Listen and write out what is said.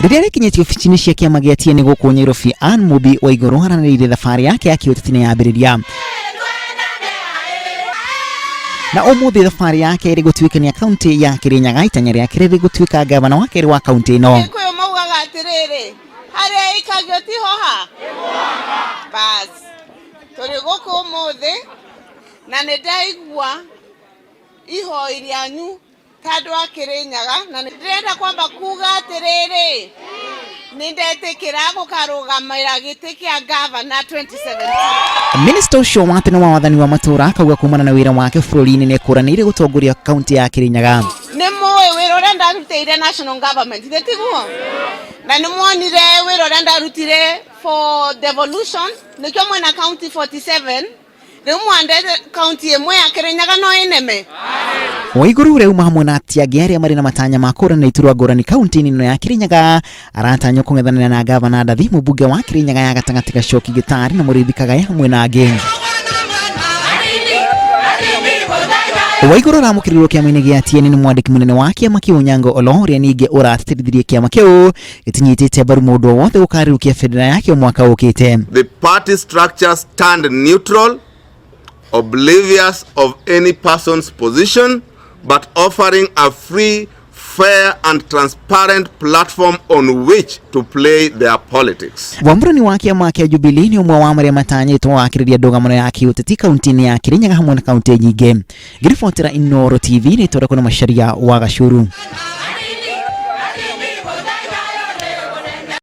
Rĩrĩa rĩkinyĩtio ofici-inĩ cia kĩama gĩa TN gũkũ Nyairobi, Anne Mubi Waigũrũ aranĩrĩire thabarĩ yake ya kĩũteti yambĩrĩria. Na ũmũthĩ thabarĩ yake ĩrĩ gũtuĩkania kaunti ya Kirinyaga, itanya rĩake rĩrĩ gũtuĩka gavana wa kerĩ wa kaunti ĩno. Kwĩ maugaga atĩrĩrĩ, harĩa ikagio ti hoha bas tũrĩ gũkũ ũmũthĩ na nĩ ndaigua ihoi rĩanyu ta andũ a Kirinyaga, na ndĩrenda kwamba kuga atĩrĩrĩ, nĩ ndetĩkĩra gũkarũgamĩra gĩtĩ kĩa gavana 2017. Minista ũcio wa tene wa wathani wa matũra akauga kumana na wĩra wake bũrũri-inĩ nĩ ekũranĩire gũtongoria kaunti ya Kirinyaga. Nĩ mũĩ wĩra ũrĩa ndarutĩire national government tiguo, na nĩ muonire wĩra ũrĩa ndarutire for devolution, nĩkĩo mwena county 47 rĩu mwandete kaunti ĩmwe ya Kirinyaga no ĩneme. Waigũrũ rĩu hamwe na atiangi arĩa marĩ na matanya ma kũrana iturwa ngũrani kaunti-inĩ ĩno ya Kirinyaga aratanywo kũng'ethanĩra na gavana Ndathi, mũmbunge wa Kirinyaga ya gatagatĩ Gacoki Gĩtari na Mũrĩithi Kagaya hamwe na angĩ. Waigũrũ aramũkĩrĩrwo kĩama-inĩ gĩa TN nĩ mwandĩki mũnene wa kĩama kĩu Onyango Oloo, ũrĩa ningĩ ũrateithĩrĩria kĩama kĩu gĩtinyitĩte mbaru mũndũ o wothe gũkarĩrũkia bendera yake mwaka ũkĩte. The party structure stand neutral, oblivious of any person's position, but offering a free, fair and transparent platform on which to play their politics. Wamburani wa kĩama kĩa Jubilee nĩ ũmwe wa marĩa matanyĩtwo wakĩrĩria ndũgamano ya kĩũteti kaunti-inĩ ya Kirinyaga hamwe na kaunti nyingĩ. Ngĩribotera Inooro TV nĩ tondũ kuna Macharia wa Gacũru.